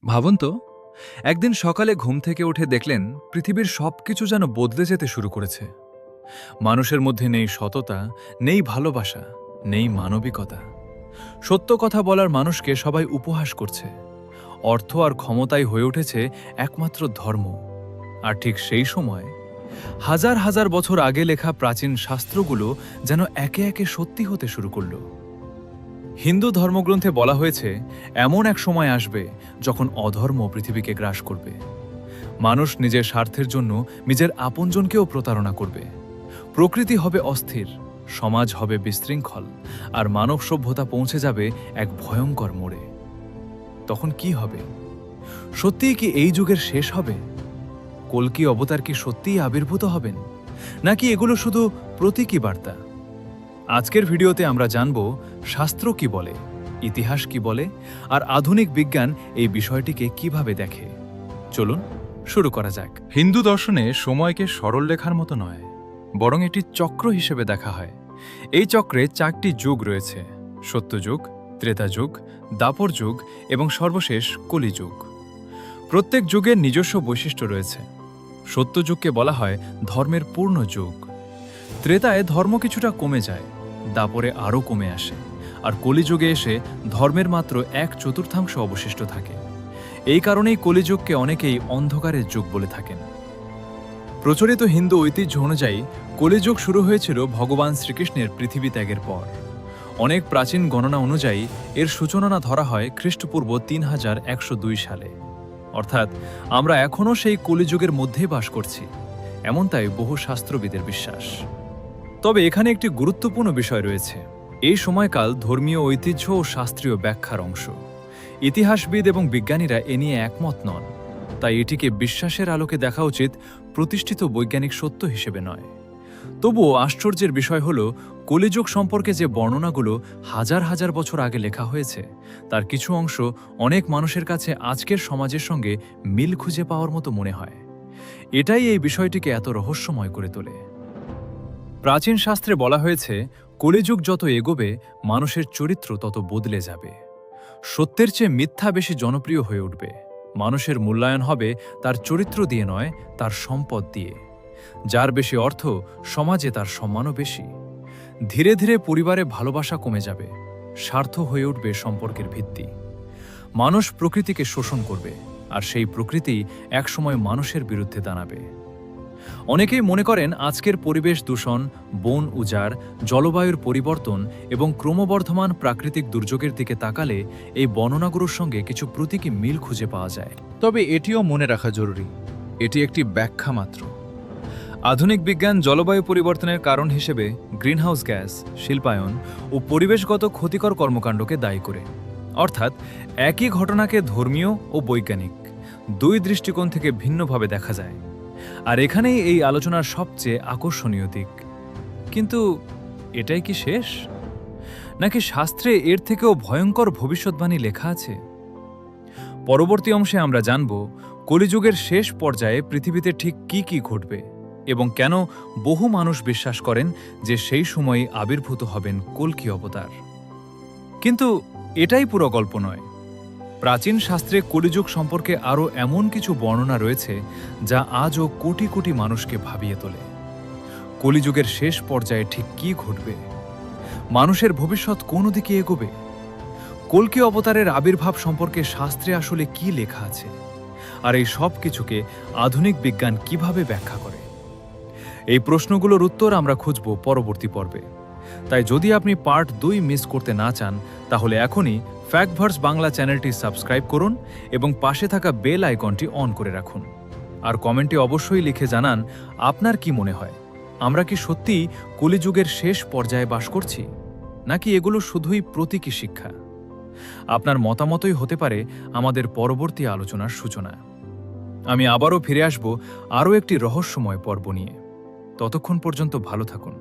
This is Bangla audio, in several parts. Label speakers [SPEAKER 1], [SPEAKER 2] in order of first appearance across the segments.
[SPEAKER 1] ভাবুন তো, একদিন সকালে ঘুম থেকে উঠে দেখলেন পৃথিবীর সবকিছু যেন বদলে যেতে শুরু করেছে। মানুষের মধ্যে নেই সততা, নেই ভালোবাসা, নেই মানবিকতা। সত্য কথা বলার মানুষকে সবাই উপহাস করছে। অর্থ আর ক্ষমতাই হয়ে উঠেছে একমাত্র ধর্ম। আর ঠিক সেই সময় হাজার হাজার বছর আগে লেখা প্রাচীন শাস্ত্রগুলো যেন একে একে সত্যি হতে শুরু করল। হিন্দু ধর্মগ্রন্থে বলা হয়েছে, এমন এক সময় আসবে যখন অধর্ম পৃথিবীকে গ্রাস করবে। মানুষ নিজের স্বার্থের জন্য নিজের আপনজনকেও প্রতারণা করবে। প্রকৃতি হবে অস্থির, সমাজ হবে বিশৃঙ্খল, আর মানব সভ্যতা পৌঁছে যাবে এক ভয়ঙ্কর মোড়ে। তখন কি হবে? সত্যিই কি এই যুগের শেষ হবে? কল্কি অবতার কি সত্যিই আবির্ভূত হবেন, নাকি এগুলো শুধু প্রতীকী বার্তা? আজকের ভিডিওতে আমরা জানব শাস্ত্র কি বলে, ইতিহাস কি বলে, আর আধুনিক বিজ্ঞান এই বিষয়টিকে কিভাবে দেখে। চলুন শুরু করা যাক। হিন্দু দর্শনে সময়কে সরলরেখার মতো নয়, বরং এটি চক্র হিসেবে দেখা হয়। এই চক্রে 4টি যুগ রয়েছে: সত্যযুগ, ত্রেতাযুগ, দাপর যুগ এবং সর্বশেষ কলিযুগ। প্রত্যেক যুগের নিজস্ব বৈশিষ্ট্য রয়েছে। সত্যযুগকে বলা হয় ধর্মের পূর্ণ যুগ। ত্রেতায় ধর্ম কিছুটা কমে যায়, দাপরে আরও কমে আসে, আর কলিযুগে এসে ধর্মের মাত্র 1/4 অবশিষ্ট থাকে। এই কারণেই কলিযুগকে অনেকেই অন্ধকারের যুগ বলে থাকেন। প্রচলিত হিন্দু ঐতিহ্য অনুযায়ী কলিযুগ শুরু হয়েছিল ভগবান শ্রীকৃষ্ণের পৃথিবী ত্যাগের পর। অনেক প্রাচীন গণনা অনুযায়ী এর সূচনা ধরা হয় খ্রিস্টপূর্ব 3102 সালে। অর্থাৎ আমরা এখনও সেই কলিযুগের মধ্যেই বাস করছি, এমনটাই বহু শাস্ত্রবিদের বিশ্বাস। তবে এখানে একটি গুরুত্বপূর্ণ বিষয় রয়েছে। এই সময়কাল ধর্মীয় ঐতিহ্য ও শাস্ত্রীয় ব্যাখ্যার অংশ। ইতিহাসবিদ এবং বিজ্ঞানীরা এ নিয়ে একমত নন, তাই এটিকে বিশ্বাসের আলোকে দেখা উচিত, প্রতিষ্ঠিত বৈজ্ঞানিক সত্য হিসেবে নয়। তবুও আশ্চর্যের বিষয় হল, কলিযুগ সম্পর্কে যে বর্ণনাগুলো হাজার হাজার বছর আগে লেখা হয়েছে, তার কিছু অংশ অনেক মানুষের কাছে আজকের সমাজের সঙ্গে মিল খুঁজে পাওয়ার মতো মনে হয়। এটাই এই বিষয়টিকে এত রহস্যময় করে তোলে। প্রাচীন শাস্ত্রে বলা হয়েছে, কলিযুগ যত এগোবে মানুষের চরিত্র তত বদলে যাবে। সত্যের চেয়ে মিথ্যা বেশি জনপ্রিয় হয়ে উঠবে। মানুষের মূল্যায়ন হবে তার চরিত্র দিয়ে নয়, তার সম্পদ দিয়ে। যার বেশি অর্থ, সমাজে তার সম্মানও বেশি। ধীরে ধীরে পরিবারে ভালোবাসা কমে যাবে, স্বার্থ হয়ে উঠবে সম্পর্কের ভিত্তি। মানুষ প্রকৃতিকে শোষণ করবে, আর সেই প্রকৃতি একসময় মানুষের বিরুদ্ধে দাঁড়াবে। অনেকেই মনে করেন আজকের পরিবেশ দূষণ, বন উজাড়, জলবায়ুর পরিবর্তন এবং ক্রমবর্ধমান প্রাকৃতিক দুর্যোগের দিকে তাকালে এই বর্ণনাগুলোর সঙ্গে কিছু প্রতীকী মিল খুঁজে পাওয়া যায়। তবে এটিও মনে রাখা জরুরি, এটি একটি ব্যাখ্যা মাত্র। আধুনিক বিজ্ঞান জলবায়ু পরিবর্তনের কারণ হিসেবে গ্রিনহাউস গ্যাস, শিল্পায়ন ও পরিবেশগত ক্ষতিকর কর্মকাণ্ডকে দায়ী করে। অর্থাৎ একই ঘটনাকে ধর্মীয় ও বৈজ্ঞানিক দুই দৃষ্টিকোণ থেকে ভিন্নভাবে দেখা যায়। আর এখানেই এই আলোচনার সবচেয়ে আকর্ষণীয় দিক। কিন্তু এটাই কি শেষ, নাকি শাস্ত্রে এর থেকেও ভয়ঙ্কর ভবিষ্যদ্বাণী লেখা আছে? পরবর্তী অংশে আমরা জানব কলিযুগের শেষ পর্যায়ে পৃথিবীতে ঠিক কি কি ঘটবে এবং কেন বহু মানুষ বিশ্বাস করেন যে সেই সময়ই আবির্ভূত হবেন কল্কি অবতার। কিন্তু এটাই পুরো গল্প নয়। প্রাচীন শাস্ত্রে কলিযুগ সম্পর্কে আরও এমন কিছু বর্ণনা রয়েছে যা আজও কোটি কোটি মানুষকে ভাবিয়ে তোলে। কলিযুগের শেষ পর্যায়ে ঠিক কি ঘটবে? মানুষের ভবিষ্যৎ কোন দিকে এগোবে? কল্কি অবতারের আবির্ভাব সম্পর্কে শাস্ত্রে আসলে কি লেখা আছে? আর এই সব কিছুকে আধুনিক বিজ্ঞান কিভাবে ব্যাখ্যা করে? এই প্রশ্নগুলোর উত্তর আমরা খুঁজব পরবর্তী পর্বে। তাই যদি আপনি পার্ট 2 মিস করতে না চান, তাহলে এখনই ফ্যাক্টভার্স বাংলা চ্যানেলটি সাবস্ক্রাইব করুন এবং পাশে থাকা বেল আইকনটি অন করে রাখুন। আর কমেন্টে অবশ্যই লিখে জানান আপনার কি মনে হয়, আমরা কি সত্যিই কলিযুগের শেষ পর্যায়ে বাস করছি, নাকি এগুলো শুধুই প্রতীকী শিক্ষা? আপনার মতামতই হতে পারে আমাদের পরবর্তী আলোচনার সূচনা। আমি আবারও ফিরে আসব আরও একটি রহস্যময় পর্ব নিয়ে। ততক্ষণ পর্যন্ত ভালো থাকুন।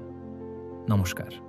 [SPEAKER 1] নমস্কার।